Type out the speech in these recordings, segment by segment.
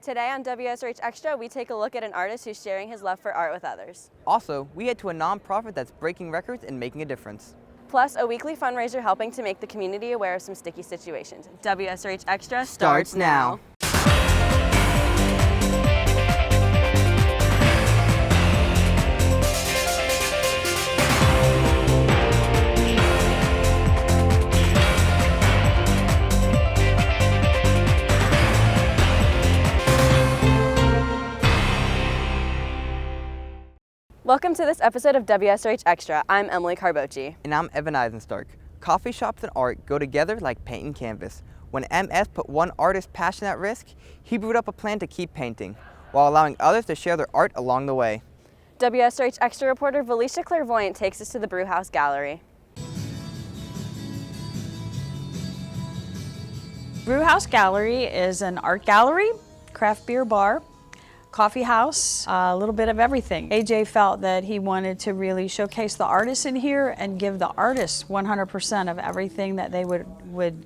Today on WSRH Extra, we take a look at an artist who's sharing his love for art with others. Also, we head to a nonprofit that's breaking records and making a difference. Plus, a weekly fundraiser helping to make the community aware of some sticky situations. WSRH Extra starts now. Welcome to this episode of WSRH Extra. I'm Emily Carbocci. And I'm Evan Eisenstark. Coffee shops and art go together like paint and canvas. When MS put one artist's passion at risk, he brewed up a plan to keep painting, while allowing others to share their art along the way. WSRH Extra reporter Felicia Clairvoyant takes us to the Brew House Gallery. Brew House Gallery is an art gallery, craft beer bar, coffee house, a little bit of everything. AJ felt that he wanted to really showcase the artists in here and give the artists 100% of everything that they would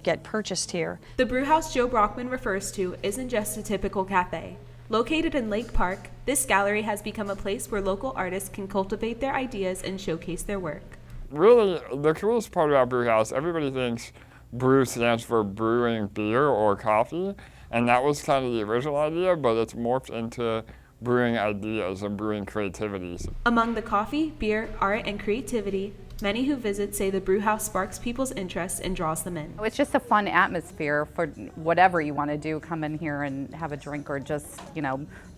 get purchased here. The brew house Joe Brockman refers to isn't just a typical cafe. Located in Lake Park, this gallery has become a place where local artists can cultivate their ideas and showcase their work. Really, the coolest part about Brew House, everybody thinks brew stands for brewing beer or coffee. And that was kind of the original idea, but it's morphed into brewing ideas and brewing creativities. Among the coffee, beer, art, and creativity, many who visit say the brew house sparks people's interest and draws them in. It's just a fun atmosphere for whatever you want to do. Come in here and have a drink or just,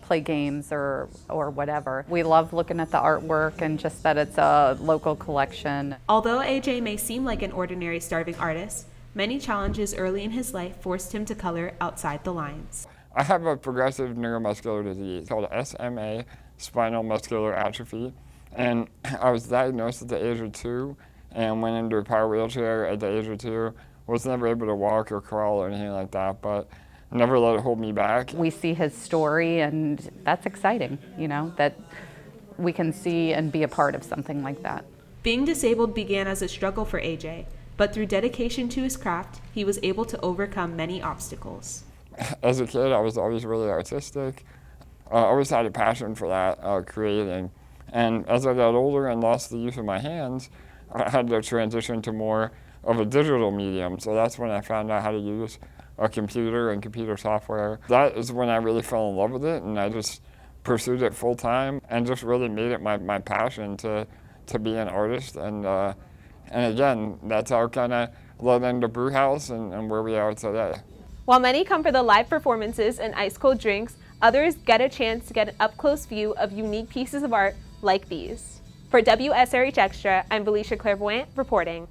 play games or whatever. We love looking at the artwork and just that it's a local collection. Although AJ may seem like an ordinary starving artist, many challenges early in his life forced him to color outside the lines. I have a progressive neuromuscular disease called SMA, spinal muscular atrophy, and I was diagnosed at the age of 2 and went into a power wheelchair at the age of 2. Was never able to walk or crawl or anything like that, but never let it hold me back. We see his story and that's exciting, that we can see and be a part of something like that. Being disabled began as a struggle for AJ. But through dedication to his craft, he was able to overcome many obstacles. As a kid, I was always really artistic. I always had a passion for that, creating. And as I got older and lost the use of my hands, I had to transition to more of a digital medium. So that's when I found out how to use a computer and computer software. That is when I really fell in love with it, and I just pursued it full time and just really made it my passion to be an artist. And again, that's how it kind of led into Brew House and where we are today. While many come for the live performances and ice-cold drinks, others get a chance to get an up-close view of unique pieces of art like these. For WSRH Extra, I'm Felicia Clairvoyant reporting.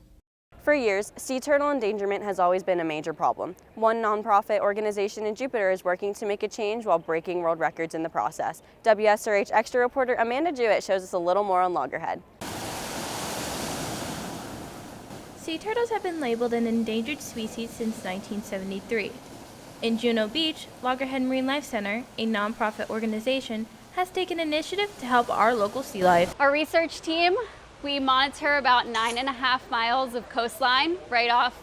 For years, sea turtle endangerment has always been a major problem. One nonprofit organization in Jupiter is working to make a change while breaking world records in the process. WSRH Extra reporter Amanda Jewett shows us a little more on loggerhead. Sea turtles have been labeled an endangered species since 1973. In Juno Beach, Loggerhead Marine Life Center, a nonprofit organization, has taken initiative to help our local sea life. Our research team, we monitor about 9.5 miles of coastline right off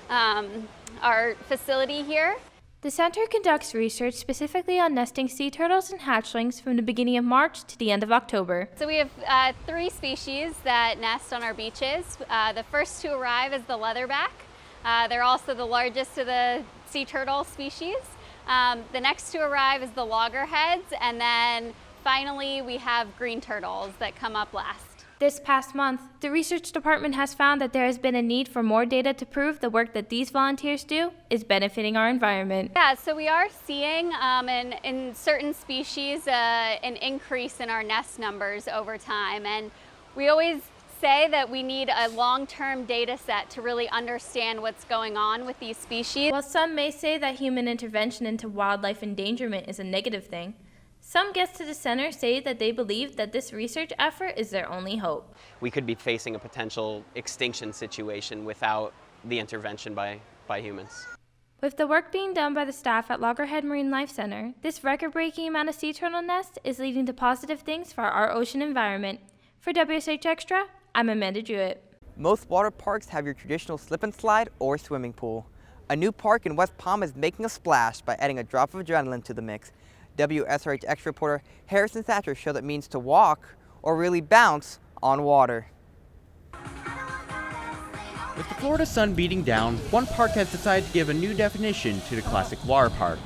our facility here. The center conducts research specifically on nesting sea turtles and hatchlings from the beginning of March to the end of October. So we have 3 species that nest on our beaches. The first to arrive is the leatherback. They're also the largest of the sea turtle species. The next to arrive is the loggerheads, and then finally we have green turtles that come up last. This past month, the research department has found that there has been a need for more data to prove the work that these volunteers do is benefiting our environment. Yeah, so we are seeing in certain species an increase in our nest numbers over time. And we always say that we need a long-term data set to really understand what's going on with these species. While some may say that human intervention into wildlife endangerment is a negative thing, some guests to the center say that they believe that this research effort is their only hope. We could be facing a potential extinction situation without the intervention by humans. With the work being done by the staff at Loggerhead Marine Life Center, this record-breaking amount of sea turtle nests is leading to positive things for our ocean environment. For WSH Extra, I'm Amanda Jewett. Most water parks have your traditional slip and slide or swimming pool. A new park in West Palm is making a splash by adding a drop of adrenaline to the mix. WSRH Extra reporter Harrison Thatcher showed what it means to walk, or really bounce, on water. With the Florida sun beating down, one park has decided to give a new definition to the classic water park.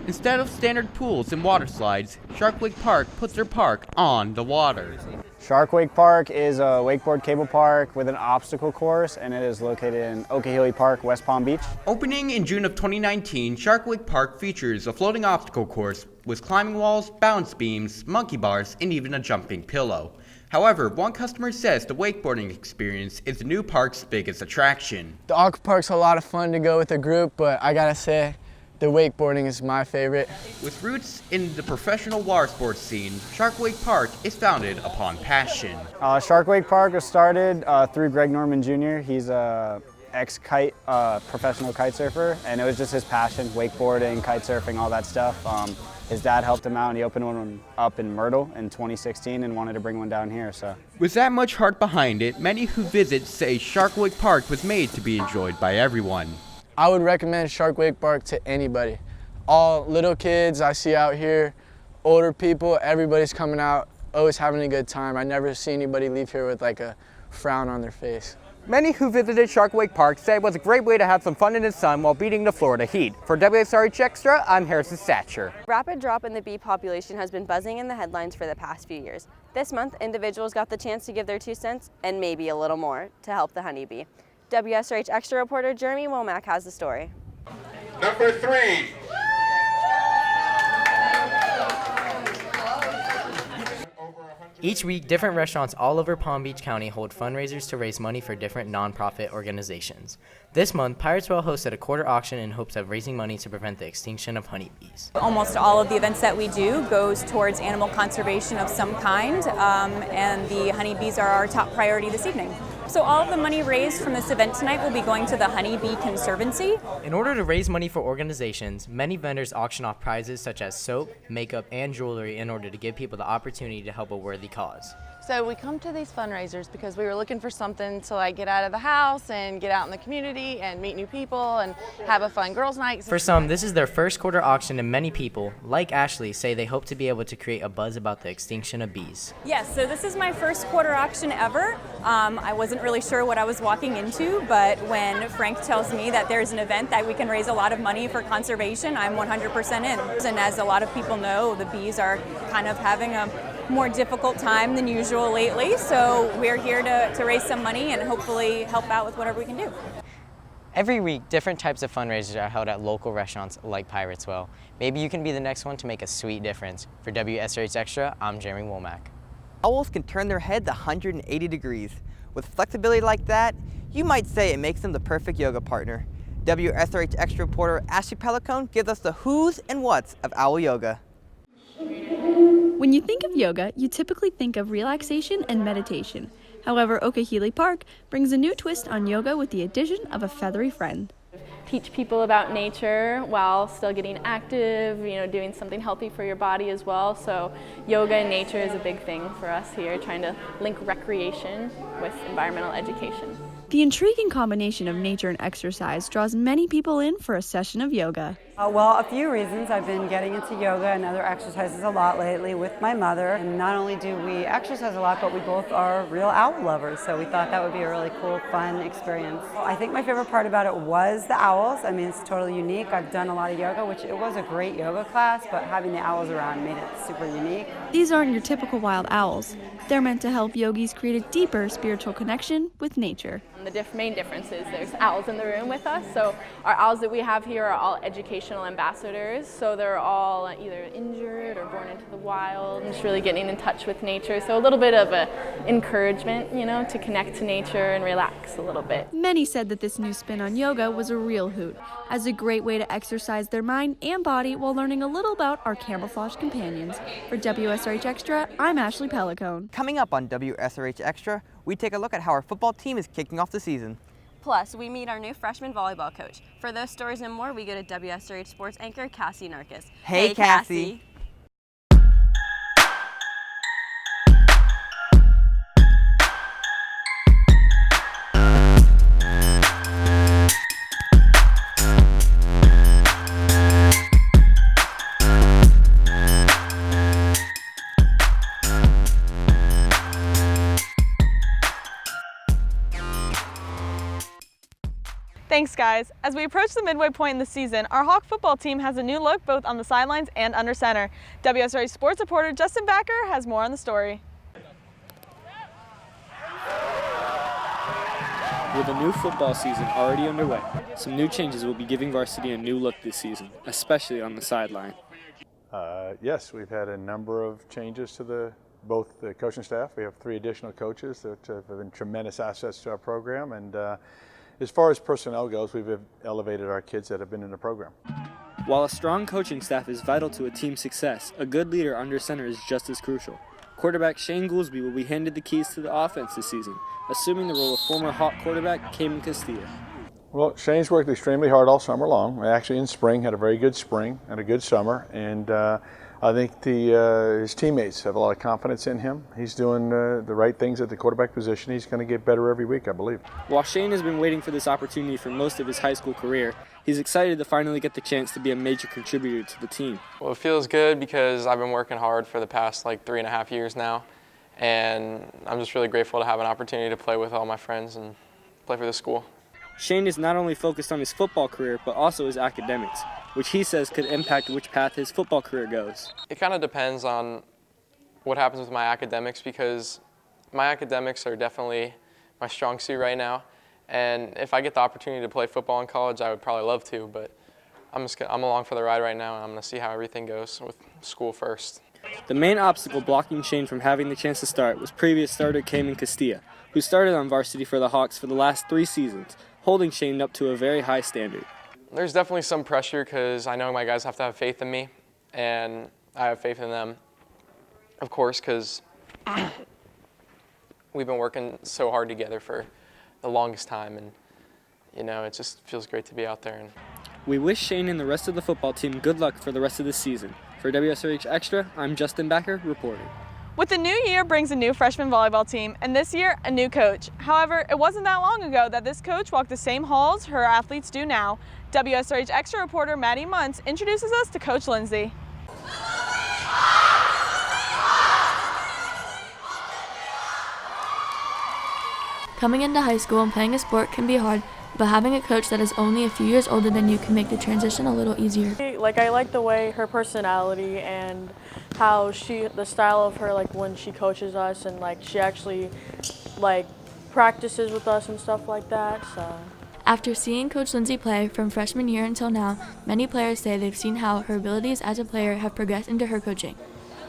Instead of standard pools and water slides, Shark Wake Park puts their park on the water. Shark Wake Park is a wakeboard cable park with an obstacle course, and it is located in Okehili Park, West Palm Beach. Opening in June of 2019, Shark Wake Park features a floating obstacle course with climbing walls, balance beams, monkey bars, and even a jumping pillow. However, one customer says the wakeboarding experience is the new park's biggest attraction. The aqua park's a lot of fun to go with a group, but I gotta say, the wakeboarding is my favorite. With roots in the professional water sports scene, Shark Wake Park is founded upon passion. Shark Wake Park was started through Greg Norman Jr. He's a ex-kite professional kite surfer, and it was just his passion, wakeboarding, kite surfing, all that stuff. His dad helped him out, and he opened one up in Myrtle in 2016 and wanted to bring one down here. So, with that much heart behind it, many who visit say Shark Wake Park was made to be enjoyed by everyone. I would recommend Shark Wake Park to anybody. All little kids I see out here, older people, everybody's coming out, always having a good time. I never see anybody leave here with like a frown on their face. Many who visited Shark Wake Park say it was a great way to have some fun in the sun while beating the Florida heat. For WSRH Extra, I'm Harrison Thatcher. Rapid drop in the bee population has been buzzing in the headlines for the past few years. This month, individuals got the chance to give their 2 cents, and maybe a little more, to help the honeybee. WSRH Extra reporter Jeremy Womack has the story. Number 3. Each week, different restaurants all over Palm Beach County hold fundraisers to raise money for different nonprofit organizations. This month, Pirates Well hosted a quarter auction in hopes of raising money to prevent the extinction of honeybees. Almost all of the events that we do goes towards animal conservation of some kind, and the honeybees are our top priority this evening. So all of the money raised from this event tonight will be going to the Honeybee Conservancy. In order to raise money for organizations, many vendors auction off prizes such as soap, makeup, and jewelry in order to give people the opportunity to help a worthy cause. So we come to these fundraisers because we were looking for something to like get out of the house and get out in the community and meet new people and have a fun girls' night. For some, this is their first quarter auction, and many people, like Ashley, say they hope to be able to create a buzz about the extinction of bees. Yes, so this is my first quarter auction ever. I wasn't really sure what I was walking into, but when Frank tells me that there's an event that we can raise a lot of money for conservation, I'm 100% in. And as a lot of people know, the bees are kind of having a more difficult time than usual lately, so we're here to raise some money and hopefully help out with whatever we can do. Every week, different types of fundraisers are held at local restaurants like Pirates Well. Maybe you can be the next one to make a sweet difference. For WSRH Extra, I'm Jeremy Womack. Owls can turn their heads 180 degrees. With flexibility like that, you might say it makes them the perfect yoga partner. WSRH Extra reporter Ashley Pelicone gives us the who's and what's of owl yoga. When you think of yoga, you typically think of relaxation and meditation. However, Okehili Park brings a new twist on yoga with the addition of a feathery friend. Teach people about nature while still getting active, doing something healthy for your body as well. So yoga and nature is a big thing for us here, trying to link recreation with environmental education. The intriguing combination of nature and exercise draws many people in for a session of yoga. Well, a few reasons. I've been getting into yoga and other exercises a lot lately with my mother. And not only do we exercise a lot, but we both are real owl lovers. So we thought that would be a really cool, fun experience. I think my favorite part about it was the owls. I mean, it's totally unique. I've done a lot of yoga, which it was a great yoga class, but having the owls around made it super unique. These aren't your typical wild owls. They're meant to help yogis create a deeper spiritual connection with nature. The main difference is there's owls in the room with us. So our owls that we have here are all educational ambassadors. So they're all either injured or born into the wild, and just really getting in touch with nature. So a little bit of an encouragement, to connect to nature and relax a little bit. Many said that this new spin on yoga was a real hoot, as a great way to exercise their mind and body while learning a little about our camouflage companions. For WSRH Extra, I'm Ashley Pelicone. Coming up on WSRH Extra, we take a look at how our football team is kicking off the season. Plus, we meet our new freshman volleyball coach. For those stories and more, we go to WSRH Sports anchor Cassie Narkis. Hey, Cassie. Thanks, guys. As we approach the midway point in the season, our Hawk football team has a new look both on the sidelines and under center. WSRH sports reporter Justin Backer has more on the story. With a new football season already underway, some new changes will be giving varsity a new look this season, especially on the sideline. Yes, we've had a number of changes to both the coaching staff. We have 3 additional coaches that have been tremendous assets to our program, and as far as personnel goes, we've elevated our kids that have been in the program. While a strong coaching staff is vital to a team's success, a good leader under center is just as crucial. Quarterback Shane Goolsby will be handed the keys to the offense this season, assuming the role of former Hawk quarterback Cayman Castilla. Well, Shane's worked extremely hard all summer long. Actually, in spring, had a very good spring and a good summer, and I think his teammates have a lot of confidence in him. He's doing the right things at the quarterback position. He's going to get better every week, I believe. While Shane has been waiting for this opportunity for most of his high school career, he's excited to finally get the chance to be a major contributor to the team. Well, it feels good because I've been working hard for the past 3.5 years now, and I'm just really grateful to have an opportunity to play with all my friends and play for the school. Shane is not only focused on his football career, but also his academics, which he says could impact which path his football career goes. It kind of depends on what happens with my academics, because my academics are definitely my strong suit right now. And if I get the opportunity to play football in college, I would probably love to, but I'm along for the ride right now, and I'm going to see how everything goes with school first. The main obstacle blocking Shane from having the chance to start was previous starter Cayman Castilla, who started on varsity for the Hawks for the last 3 seasons, holding Shane up to a very high standard. There's definitely some pressure because I know my guys have to have faith in me, and I have faith in them, of course, because we've been working so hard together for the longest time, and it just feels great to be out there. We wish Shane and the rest of the football team good luck for the rest of the season. For WSRH Extra, I'm Justin Backer reporting. With the new year brings a new freshman volleyball team, and this year, a new coach. However, it wasn't that long ago that this coach walked the same halls her athletes do now. WSRH Extra reporter Maddie Muntz introduces us to Coach Lindsay. Coming into high school and playing a sport can be hard, but having a coach that is only a few years older than you can make the transition a little easier. I like the way her personality and how the style of her, when she coaches us, and she actually practices with us and stuff like that. So. After seeing Coach Lindsay play from freshman year until now, many players say they've seen how her abilities as a player have progressed into her coaching.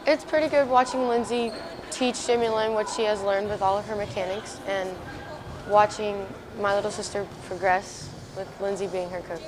It's pretty good watching Lindsay teach Jimmy Lynn what she has learned with all of her mechanics, and watching my little sister progress with Lindsay being her coach.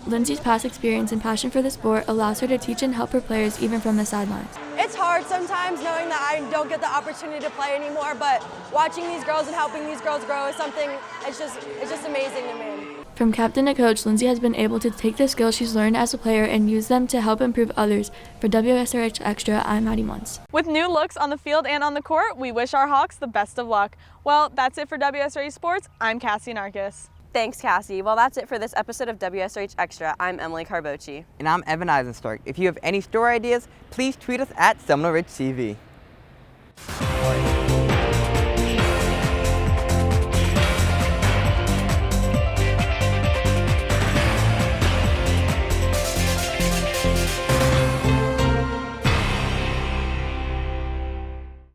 Lindsay's past experience and passion for the sport allows her to teach and help her players even from the sidelines. It's hard sometimes knowing that I don't get the opportunity to play anymore, but watching these girls and helping these girls grow is something, it's just amazing to me. From captain to coach, Lindsay has been able to take the skills she's learned as a player and use them to help improve others. For WSRH Extra, I'm Maddie Muntz. With new looks on the field and on the court, we wish our Hawks the best of luck. Well, that's it for WSRH Sports. I'm Cassie Narkis. Thanks, Cassie. Well, that's it for this episode of WSRH Extra. I'm Emily Carboci. And I'm Evan Eisenstark. If you have any story ideas, please tweet us at SeminoleRidgeTV.